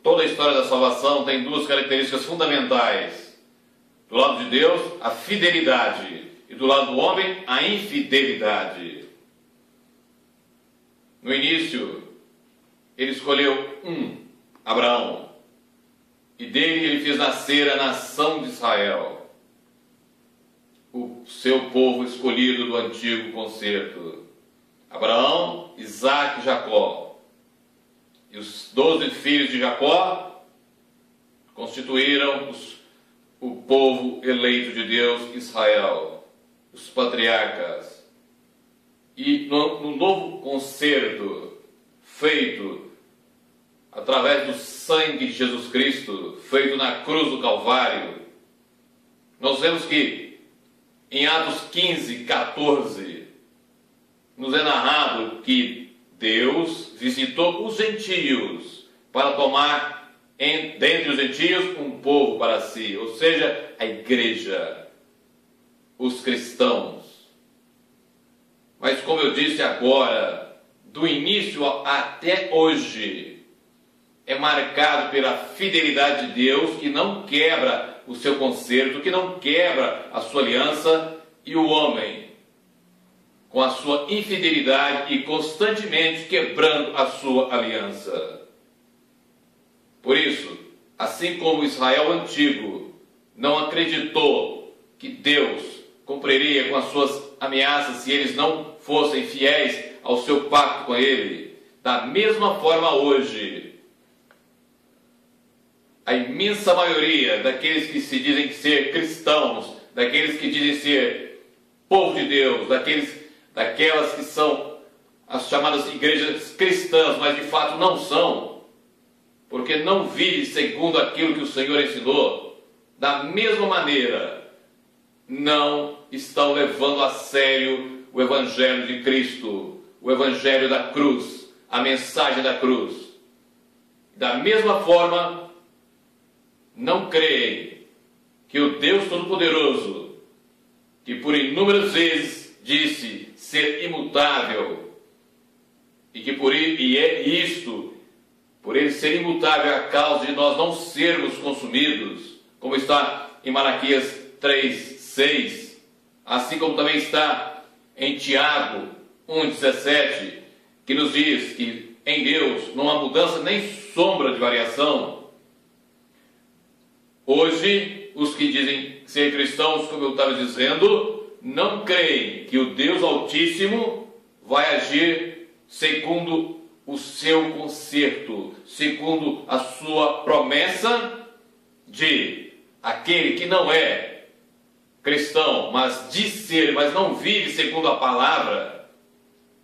toda a história da salvação tem duas características fundamentais. Do lado de Deus, a fidelidade, e do lado do homem, a infidelidade. No início, ele escolheu Abraão, e dele ele fez nascer a nação de Israel, o seu povo escolhido do antigo concerto. Abraão, Isaque e Jacó. E os 12 filhos de Jacó constituíram o povo eleito de Deus, Israel, os patriarcas. E no novo concerto, feito através do sangue de Jesus Cristo, feito na cruz do Calvário, nós vemos que em Atos 15, 14, nos é narrado que Deus visitou os gentios para tomar dentre os gentios um povo para si, ou seja, a igreja, os cristãos. Mas como eu disse agora, do início até hoje, é marcado pela fidelidade de Deus, que não quebra o seu concerto, que não quebra a sua aliança, e o homem, com a sua infidelidade e constantemente quebrando a sua aliança. Por isso, assim como Israel antigo não acreditou que Deus cumpriria com as suas ameaças se eles não fossem fiéis ao seu pacto com ele, da mesma forma hoje, a imensa maioria daqueles que se dizem ser cristãos, daqueles que dizem ser povo de Deus, daquelas que são as chamadas igrejas cristãs, mas de fato não são, porque não vivem segundo aquilo que o Senhor ensinou, da mesma maneira, não estão levando a sério o Evangelho de Cristo, o Evangelho da cruz, a mensagem da cruz. Da mesma forma, não creem que o Deus Todo-Poderoso, que por inúmeras vezes disse ser imutável, e que por ele ser imutável é a causa de nós não sermos consumidos, como está em Malaquias 3:6, assim como também está em Tiago 1:17, que nos diz que em Deus não há mudança nem sombra de variação. Hoje, os que dizem ser cristãos, como eu estava dizendo, não creem que o Deus Altíssimo vai agir segundo o seu concerto, segundo a sua promessa de aquele que não é cristão, mas diz ser, mas não vive segundo a palavra,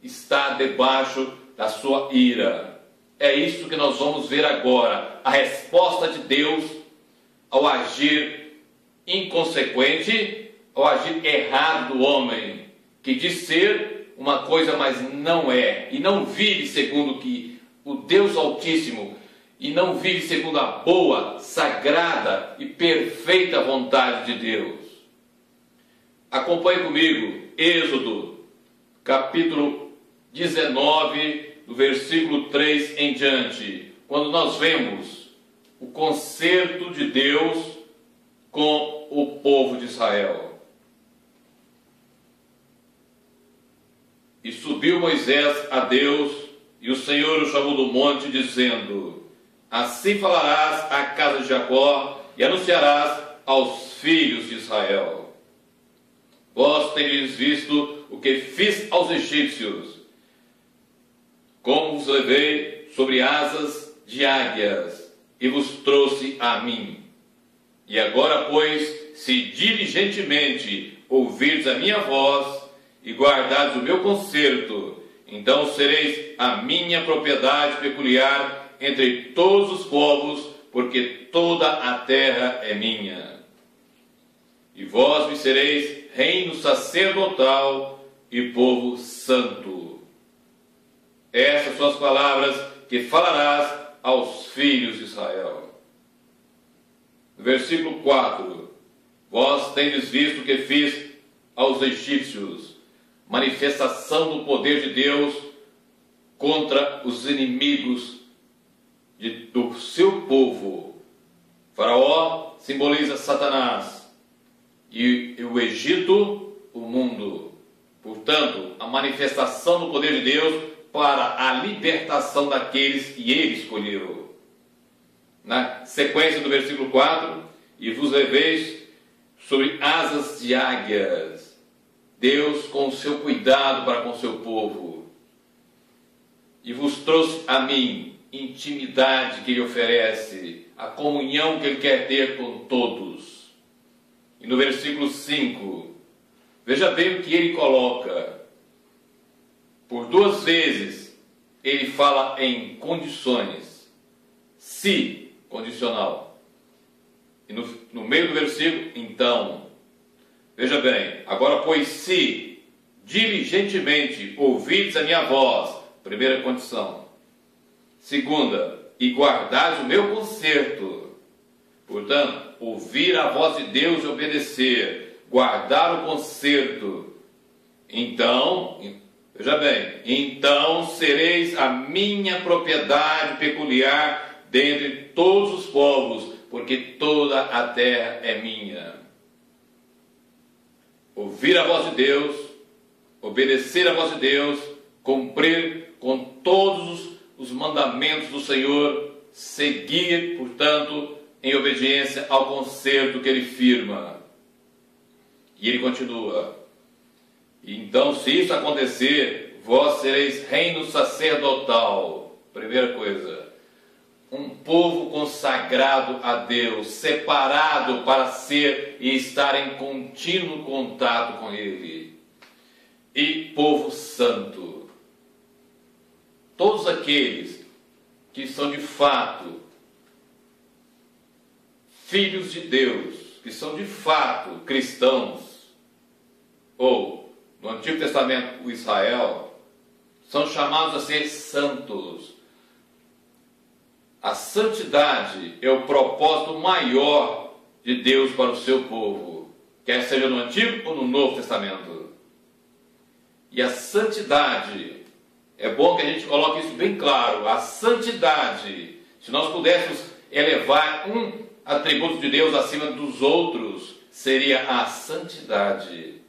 está debaixo da sua ira. É isso que nós vamos ver agora, a resposta de Deus ao agir inconsequente, ao agir errado do homem, que diz ser uma coisa, mas não é, e não vive segundo que o Deus Altíssimo, e não vive segundo a boa, sagrada e perfeita vontade de Deus. Acompanhe comigo, Êxodo, capítulo 19, do versículo 3 em diante, quando nós vemos o concerto de Deus com o povo de Israel. E subiu Moisés a Deus, e o Senhor o chamou do monte, dizendo: assim falarás à casa de Jacó, e anunciarás aos filhos de Israel: vós tendes visto o que fiz aos egípcios, como vos levei sobre asas de águias, e vos trouxe a mim. E agora, pois, se diligentemente ouvirdes a minha voz, e guardardes o meu concerto, então sereis a minha propriedade peculiar entre todos os povos, porque toda a terra é minha. E vós me sereis reino sacerdotal e povo santo. Essas são as palavras que falarás aos filhos de Israel. Versículo 4: vós tendes visto o que fiz aos egípcios, manifestação do poder de Deus contra os inimigos do seu povo. Faraó simboliza Satanás e o Egito, o mundo. Portanto, a manifestação do poder de Deus para a libertação daqueles que ele escolheu. Na sequência do versículo 4, e vos leveis sobre asas de águias. Deus com o seu cuidado para com o seu povo. E vos trouxe a mim intimidade que ele oferece, a comunhão que ele quer ter com todos. E no versículo 5, veja bem o que ele coloca. Por 2 vezes ele fala em condições. Se, condicional. E no meio do versículo, então. Veja bem, agora pois se diligentemente ouvides a minha voz, primeira condição. Segunda, e guardares o meu conserto. Portanto, ouvir a voz de Deus e obedecer, guardar o conserto. Então, veja bem, então sereis a minha propriedade peculiar dentre todos os povos, porque toda a terra é minha. Ouvir a voz de Deus, obedecer a voz de Deus, cumprir com todos os mandamentos do Senhor, seguir, portanto, em obediência ao concerto que ele firma. E ele continua. Então, se isso acontecer, vós sereis reino sacerdotal. Primeira coisa, um povo consagrado a Deus, separado para ser e estar em contínuo contato com Ele. E povo santo. Todos aqueles que são de fato filhos de Deus, que são de fato cristãos, ou no Antigo Testamento o Israel, são chamados a ser santos. A santidade é o propósito maior de Deus para o seu povo, quer seja no Antigo ou no Novo Testamento. E a santidade, é bom que a gente coloque isso bem claro, a santidade, se nós pudéssemos elevar um atributo de Deus acima dos outros, seria a santidade,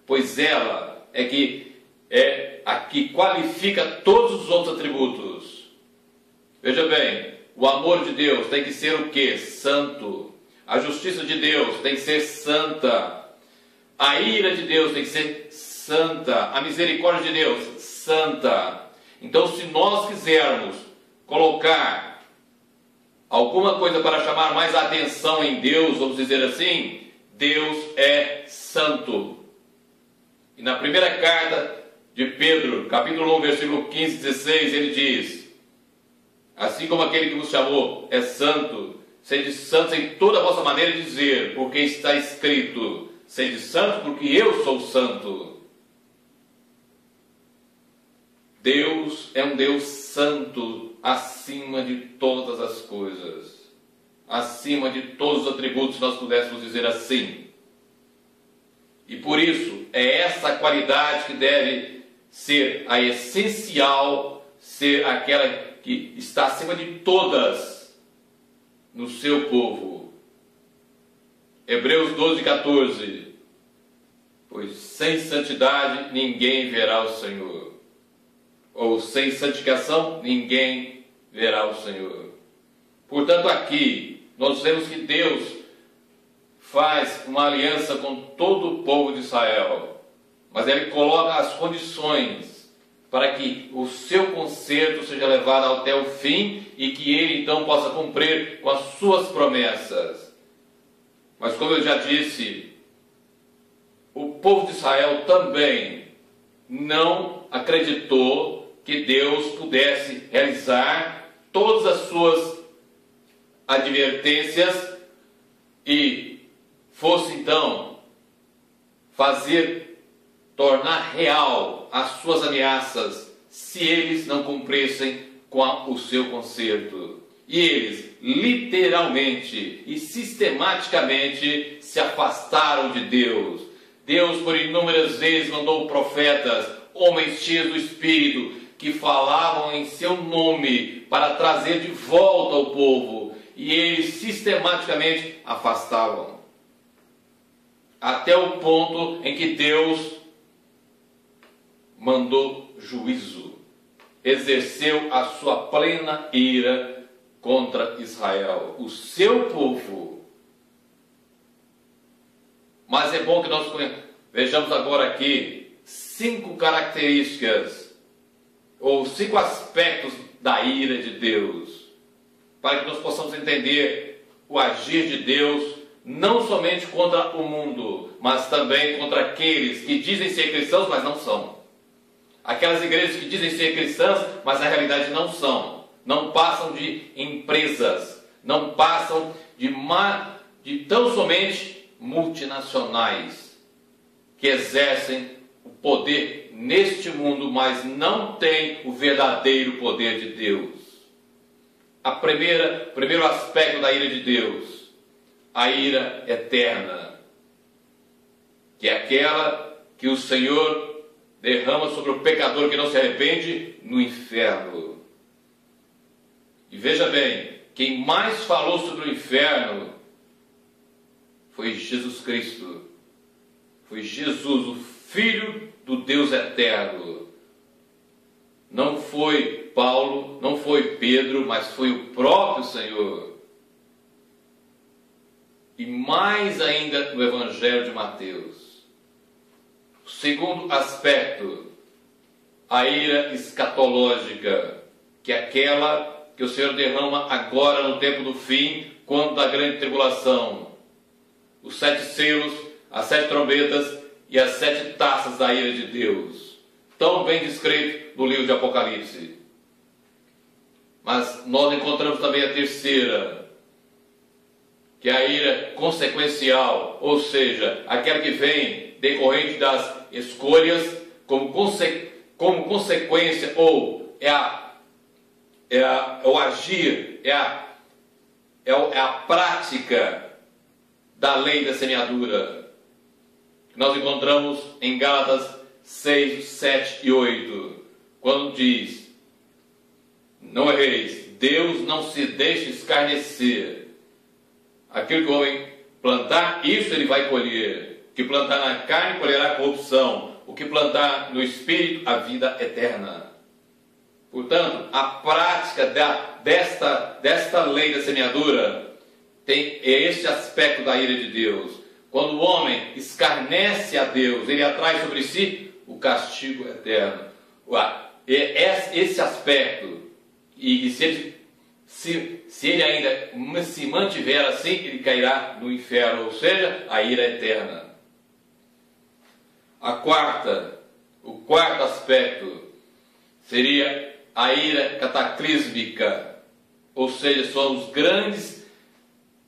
pois ela é a que qualifica todos os outros atributos. Veja bem, o amor de Deus tem que ser o quê? Santo. A justiça de Deus tem que ser santa. A ira de Deus tem que ser santa. A misericórdia de Deus, santa. Então, se nós quisermos colocar alguma coisa para chamar mais atenção em Deus, vamos dizer assim, Deus é santo. E na primeira carta de Pedro, capítulo 1, versículo 15 e 16, ele diz: assim como aquele que vos chamou é santo, sede santos em toda a vossa maneira de dizer, porque está escrito: sede santos porque eu sou santo. Deus é um Deus santo acima de todas as coisas, acima de todos os atributos, se nós pudéssemos dizer assim. E por isso, é essa qualidade que deve ser a essencial, ser aquela que está acima de todas no seu povo. Hebreus 12, 14. Pois sem santidade ninguém verá o Senhor. Ou sem santificação ninguém verá o Senhor. Portanto, aqui nós vemos que Deus faz uma aliança com todo o povo de Israel, mas Ele coloca as condições para que o seu conserto seja levado até o fim e que Ele então possa cumprir com as suas promessas. Mas como eu já disse, o povo de Israel também não acreditou que Deus pudesse realizar todas as suas advertências e fosse então tornar real as suas ameaças se eles não cumprissem com o seu conserto. E eles literalmente e sistematicamente se afastaram de Deus. Deus por inúmeras vezes mandou profetas, homens cheios do Espírito, que falavam em seu nome para trazer de volta o povo, e eles sistematicamente afastavam. Até o ponto em que Deus mandou juízo, exerceu a sua plena ira contra Israel, o seu povo. Mas é bom que nós vejamos agora aqui 5 características, ou 5 aspectos da ira de Deus, para que nós possamos entender o agir de Deus, não somente contra o mundo, mas também contra aqueles que dizem ser cristãos, mas não são. Aquelas igrejas que dizem ser cristãs, mas na realidade não são. Não passam de empresas, não passam de tão somente multinacionais, que exercem o poder neste mundo, mas não têm o verdadeiro poder de Deus. Primeiro aspecto da ira de Deus, a ira eterna, que é aquela que o Senhor derrama sobre o pecador que não se arrepende no inferno. E veja bem, quem mais falou sobre o inferno foi Jesus Cristo. Foi Jesus, o Filho do Deus eterno. Não foi Paulo, não foi Pedro, mas foi o próprio Senhor. E mais ainda no Evangelho de Mateus. O segundo aspecto, a ira escatológica, que é aquela que o Senhor derrama agora no tempo do fim, quando da grande tribulação. Os 7 selos, as 7 trombetas e as 7 taças da ira de Deus, tão bem descrito no livro de Apocalipse. Mas nós encontramos também a terceira, que é a ira consequencial, ou seja, aquela que vem decorrente das escolhas como consequência, ou o agir, é a prática da lei da semeadura, que nós encontramos em Gálatas 6, 7 e 8, quando diz: não erreis, Deus não se deixa escarnecer. Aquilo que o homem plantar, isso ele vai colher. O que plantar na carne, colherá corrupção. O que plantar no espírito, a vida eterna. Portanto, a prática desta lei da semeadura é este aspecto da ira de Deus. Quando o homem escarnece a Deus, ele atrai sobre si o castigo eterno. Esse aspecto, e se ele ainda se mantiver assim, ele cairá no inferno, ou seja, a ira eterna. O quarto aspecto seria a ira cataclísmica, ou seja, são os grandes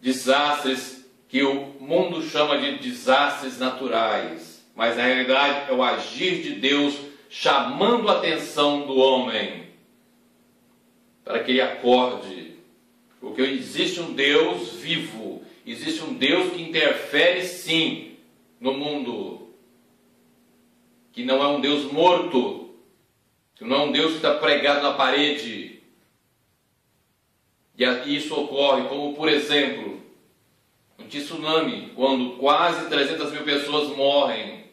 desastres que o mundo chama de desastres naturais, mas na realidade é o agir de Deus chamando a atenção do homem para que ele acorde, porque existe um Deus vivo, existe um Deus que interfere sim no mundo, que não é um Deus morto, que não é um Deus que está pregado na parede. E isso ocorre, como por exemplo, um tsunami, quando quase 300 mil pessoas morrem,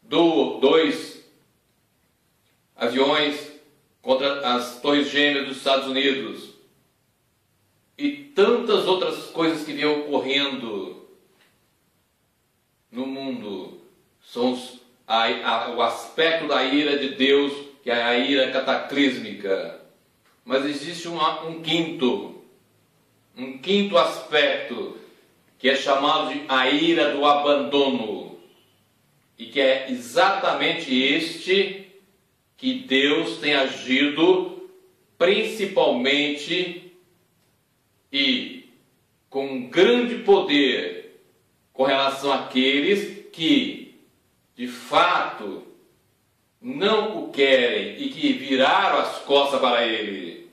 2 aviões contra as Torres Gêmeas dos Estados Unidos, e tantas outras coisas que vêm ocorrendo no mundo, são o aspecto da ira de Deus, que é a ira cataclísmica. Mas existe um quinto aspecto, que é chamado de a ira do abandono, e que é exatamente este que Deus tem agido principalmente e com grande poder com relação àqueles que de fato não o querem e que viraram as costas para ele,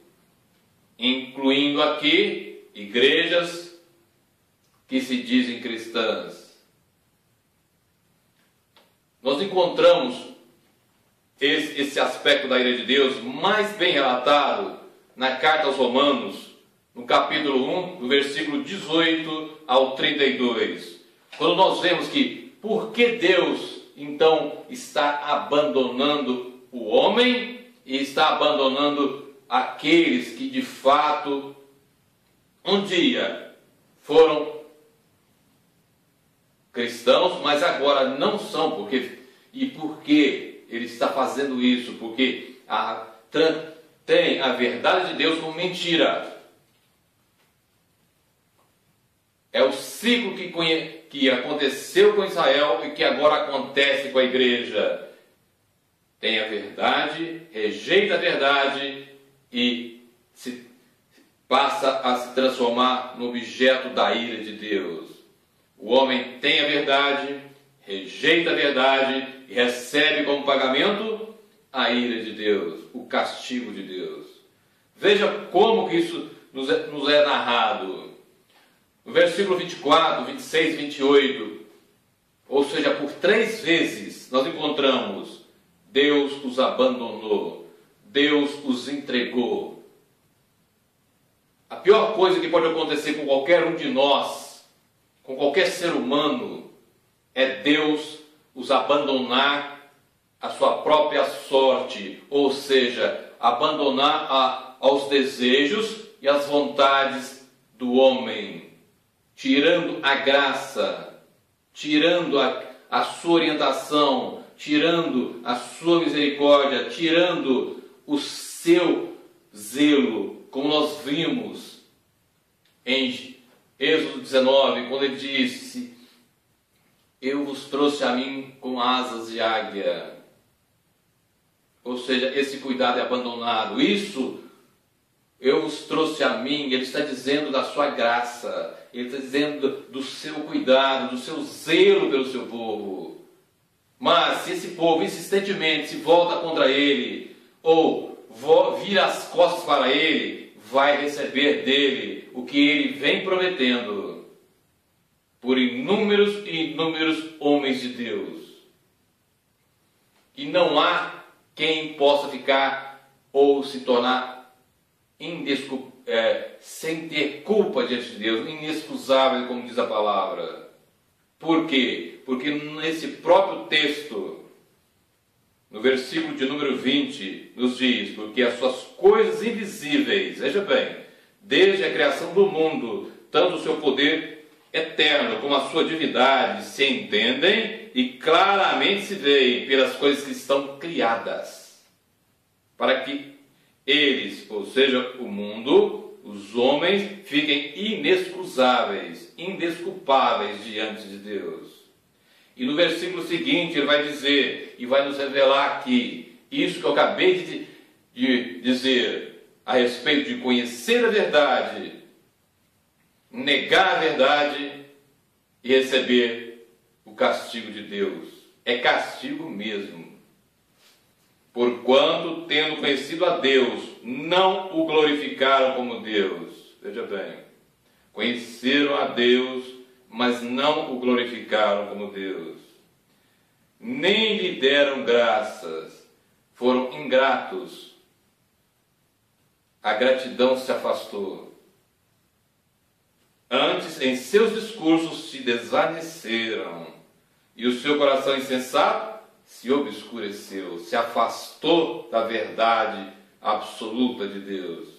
incluindo aqui igrejas que se dizem cristãs. Nós encontramos esse aspecto da ira de Deus mais bem relatado na carta aos Romanos, no capítulo 1, do versículo 18 ao 32. Quando nós vemos que por que Deus então está abandonando o homem e está abandonando aqueles que de fato um dia foram cristãos, mas agora não são, por que ele está fazendo isso? Porque tem a verdade de Deus como mentira. É o ciclo que aconteceu com Israel e que agora acontece com a igreja. Tem a verdade, rejeita a verdade e passa a se transformar no objeto da ira de Deus. O homem tem a verdade, rejeita a verdade e recebe como pagamento a ira de Deus, o castigo de Deus. Veja como que isso nos é narrado. No versículo 24, 26 e 28, ou seja, por 3 vezes nós encontramos: Deus os abandonou, Deus os entregou. A pior coisa que pode acontecer com qualquer um de nós, com qualquer ser humano, é Deus os abandonar à sua própria sorte, ou seja, abandonar aos desejos e às vontades do homem, tirando a graça, tirando a sua orientação, tirando a sua misericórdia, tirando o seu zelo, como nós vimos em Êxodo 19, quando ele disse: eu vos trouxe a mim com asas de águia. Ou seja, esse cuidado é abandonado. Isso, eu vos trouxe a mim, ele está dizendo da sua graça, ele está dizendo do seu cuidado, do seu zelo pelo seu povo. Mas se esse povo insistentemente se volta contra ele, ou vira as costas para ele, vai receber dele o que ele vem prometendo por inúmeros e inúmeros homens de Deus. E não há quem possa ficar ou se tornar sem ter culpa diante de Deus, inexcusável, como diz a palavra. Por quê? Porque nesse próprio texto, no versículo de número 20, nos diz: porque as suas coisas invisíveis, veja bem, desde a criação do mundo, tanto o seu poder eterno como a sua divindade se entendem e claramente se veem pelas coisas que estão criadas, para que eles, ou seja, o mundo, os homens, fiquem inexcusáveis, indesculpáveis diante de Deus. E no versículo seguinte ele vai dizer, e vai nos revelar aqui, isso que eu acabei de dizer, a respeito de conhecer a verdade, negar a verdade e receber o castigo de Deus. É castigo mesmo. Porquanto, tendo conhecido a Deus, não o glorificaram como Deus. Veja bem, conheceram a Deus, mas não o glorificaram como Deus. Nem lhe deram graças, foram ingratos. A gratidão se afastou. Antes, em seus discursos se desvaneceram, e o seu coração insensato se obscureceu, se afastou da verdade absoluta de Deus.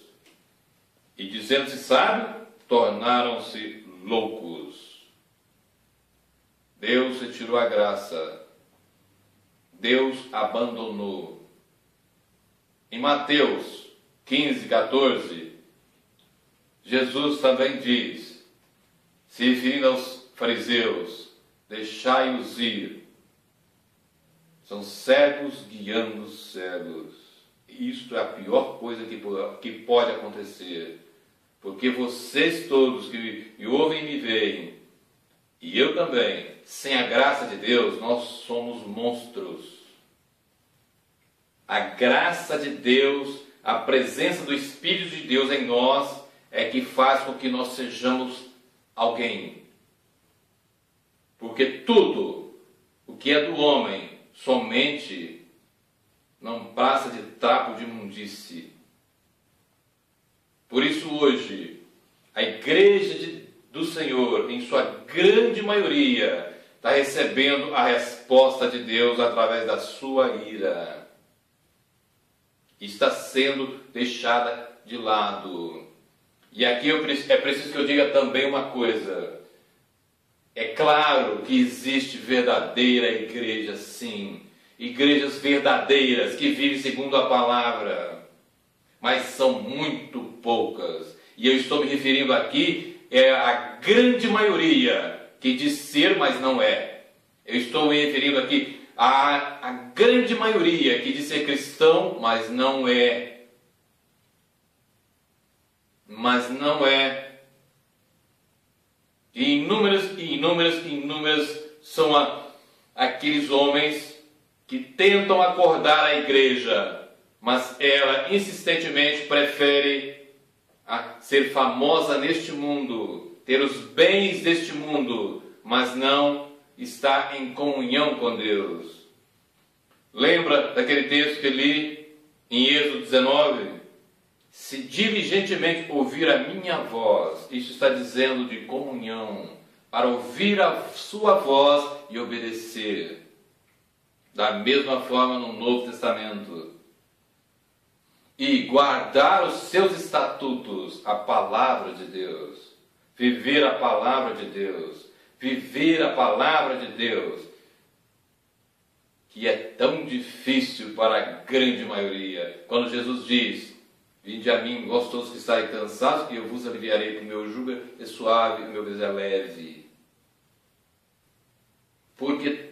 E dizendo-se sábio, tornaram-se loucos. Deus retirou a graça. Deus abandonou. Em Mateus 15, 14, Jesus também diz, se referindo aos fariseus: deixai-os ir. São cegos guiando cegos. Isto é a pior coisa que pode acontecer. Porque vocês todos que me ouvem e me veem, e eu também, sem a graça de Deus, nós somos monstros. A graça de Deus, a presença do Espírito de Deus em nós, é que faz com que nós sejamos alguém. Porque tudo o que é do homem somente não passa de trapo de imundície. Por isso hoje, a igreja do Senhor, em sua grande maioria, está recebendo a resposta de Deus através da sua ira. Está sendo deixada de lado. E aqui é preciso que eu diga também uma coisa. É claro que existe verdadeira igreja, sim. Igrejas verdadeiras que vivem segundo a palavra. Mas são muito poucas. E eu estou me referindo aqui à grande maioria que diz ser, mas não é. Eu estou me referindo aqui à grande maioria que diz ser cristão, mas não é. Mas não é. E inúmeras são aqueles homens que tentam acordar a igreja, mas ela insistentemente prefere ser famosa neste mundo, ter os bens deste mundo, mas não está em comunhão com Deus. Lembra daquele texto que li em Êxodo 19? Se diligentemente ouvir a minha voz, isso está dizendo de comunhão, para ouvir a sua voz e obedecer. Da mesma forma no Novo Testamento. E guardar os seus estatutos, a palavra de Deus. Viver a palavra de Deus. Viver a palavra de Deus. Que é tão difícil para a grande maioria. Quando Jesus diz: vinde a mim, vós todos que estáis cansados, que eu vos aliviarei, porque o meu jugo é suave e o meu peso é leve. Porque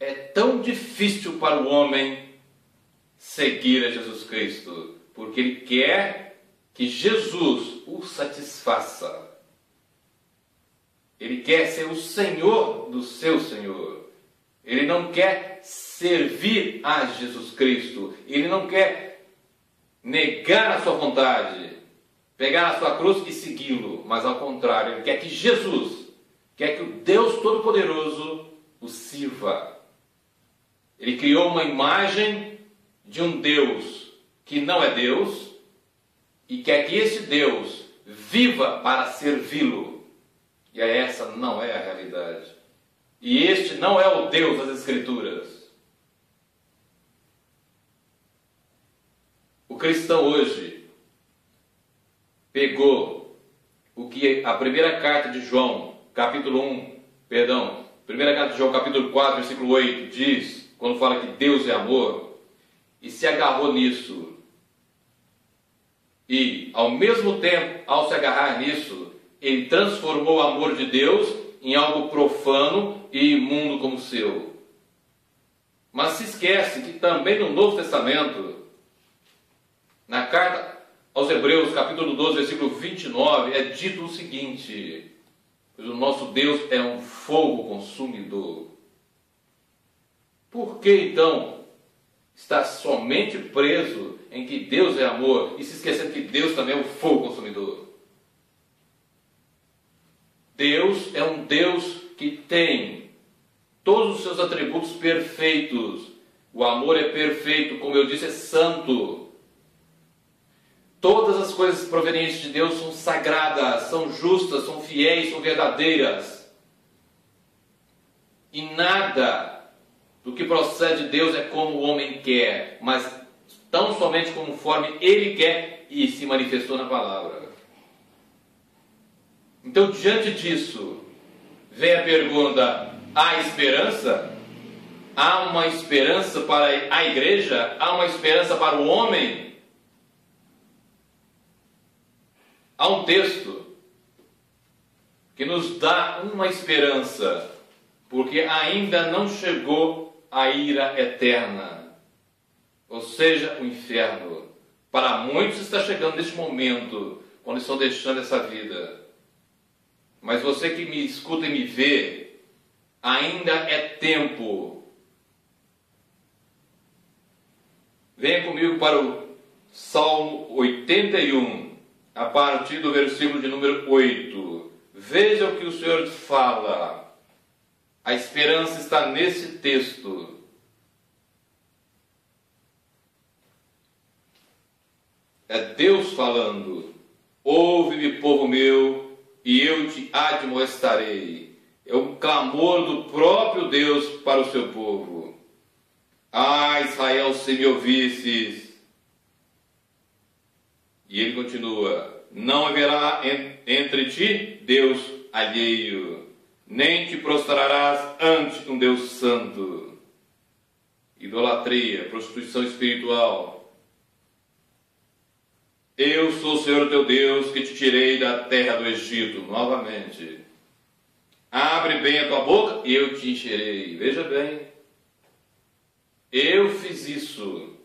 é tão difícil para o homem seguir a Jesus Cristo, porque ele quer que Jesus o satisfaça. Ele quer ser o Senhor do seu Senhor. Ele não quer servir a Jesus Cristo. Ele não quer negar a sua vontade, pegar a sua cruz e segui-lo, mas ao contrário, ele quer que Jesus, quer que o Deus Todo-Poderoso o sirva. Ele criou uma imagem de um Deus que não é Deus e quer que esse Deus viva para servi-lo. E essa não é a realidade. E este não é o Deus das Escrituras. O cristão hoje pegou o que a primeira carta de João, primeira carta de João, capítulo 4, versículo 8, diz, quando fala que Deus é amor, e se agarrou nisso. E, ao mesmo tempo, ao se agarrar nisso, ele transformou o amor de Deus em algo profano e imundo como o seu. Mas se esquece que também no Novo Testamento, na carta aos Hebreus, capítulo 12, versículo 29, é dito o seguinte: pois o nosso Deus é um fogo consumidor. Por que então está somente preso em que Deus é amor e se esquecendo que Deus também é um fogo consumidor? Deus é um Deus que tem todos os seus atributos perfeitos. O amor é perfeito, como eu disse, é santo. Todas as coisas provenientes de Deus são sagradas, são justas, são fiéis, são verdadeiras. E nada do que procede de Deus é como o homem quer, mas tão somente conforme ele quer e se manifestou na palavra. Então, diante disso, vem a pergunta: há esperança? Há uma esperança para a igreja? Há uma esperança para o homem? Há um texto que nos dá uma esperança, porque ainda não chegou a ira eterna, ou seja, o inferno. Para muitos está chegando neste momento, quando estão deixando essa vida. Mas você que me escuta e me vê, ainda é tempo. Venha comigo para o Salmo 81, a partir do versículo de número 8. Veja o que o Senhor fala. A esperança está nesse texto. É Deus falando: ouve-me, povo meu, e eu te admoestarei. É um clamor do próprio Deus para o seu povo. Ah, Israel, se me ouvisses. E ele continua: não haverá entre ti Deus alheio, nem te prostrarás ante um Deus santo. Idolatria, prostituição espiritual. Eu sou o Senhor teu Deus, que te tirei da terra do Egito. Novamente. Abre bem a tua boca e eu te encherei. Veja bem. Eu fiz isso.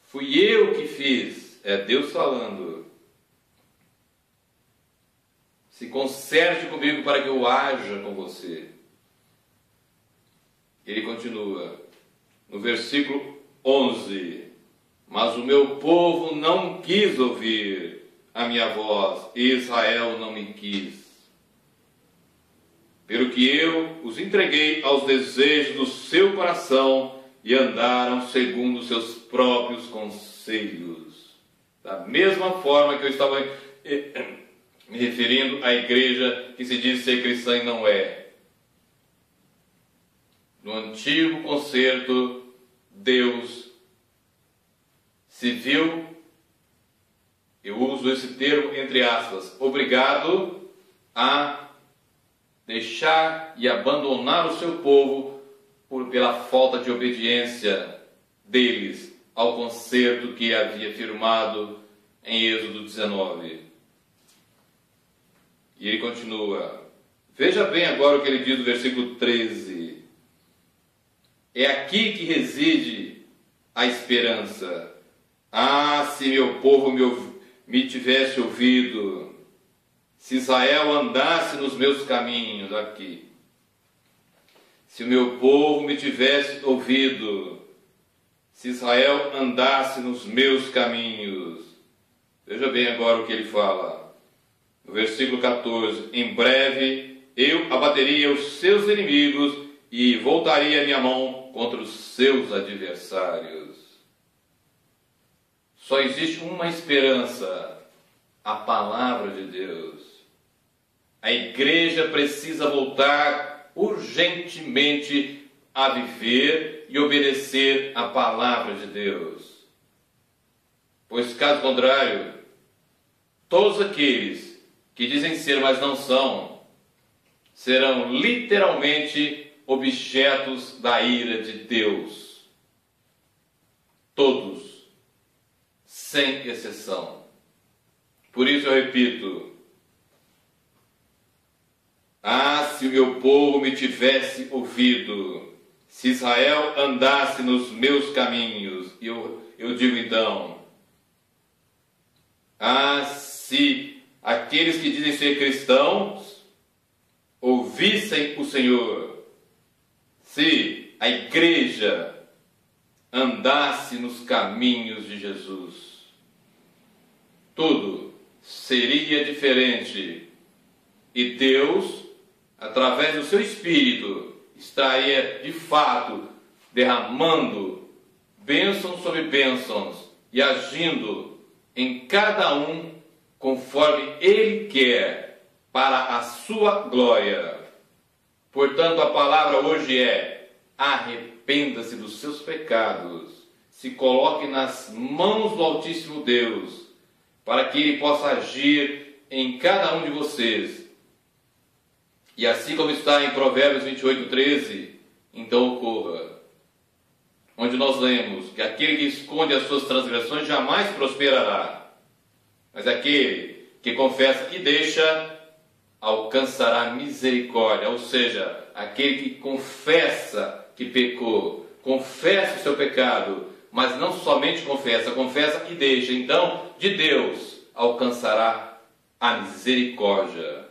Fui eu que fiz. É Deus falando. Se conserte comigo para que eu haja com você. Ele continua no versículo 11. Mas o meu povo não quis ouvir a minha voz, e Israel não me quis. Pelo que eu os entreguei aos desejos do seu coração e andaram segundo os seus próprios conselhos. Da mesma forma que eu estava me referindo à igreja que se diz ser cristã e não é. No antigo concerto, Deus se viu, eu uso esse termo entre aspas, obrigado a deixar e abandonar o seu povo pela falta de obediência deles ao concerto que havia firmado em Êxodo 19. E ele continua. Veja bem agora o que ele diz no versículo 13. É aqui que reside a esperança. Ah, se meu povo me tivesse ouvido, se Israel andasse nos meus caminhos, aqui. Se o meu povo me tivesse ouvido, se Israel andasse nos meus caminhos. Veja bem agora o que ele fala. No versículo 14. Em breve eu abateria os seus inimigos e voltaria a minha mão contra os seus adversários. Só existe uma esperança, a palavra de Deus. A igreja precisa voltar urgentemente a viver e obedecer a palavra de Deus. Pois, caso contrário, todos aqueles que dizem ser, mas não são, serão literalmente objetos da ira de Deus. Todos. Sem exceção. Por isso eu repito. Ah, se o meu povo me tivesse ouvido, se Israel andasse nos meus caminhos, eu digo então, ah, se aqueles que dizem ser cristãos ouvissem o Senhor, se a igreja andasse nos caminhos de Jesus, tudo seria diferente e Deus, através do seu Espírito, estaria de fato derramando bênçãos sobre bênçãos e agindo em cada um conforme Ele quer, para a sua glória. Portanto, a palavra hoje é: arrependa-se dos seus pecados, se coloque nas mãos do Altíssimo Deus, para que Ele possa agir em cada um de vocês. E assim como está em Provérbios 28:13, então ocorra. Onde nós lemos que aquele que esconde as suas transgressões jamais prosperará, mas aquele que confessa e deixa alcançará misericórdia. Ou seja, aquele que confessa que pecou, confessa o seu pecado, mas não somente confessa, confessa e deixa, então de Deus alcançará a misericórdia.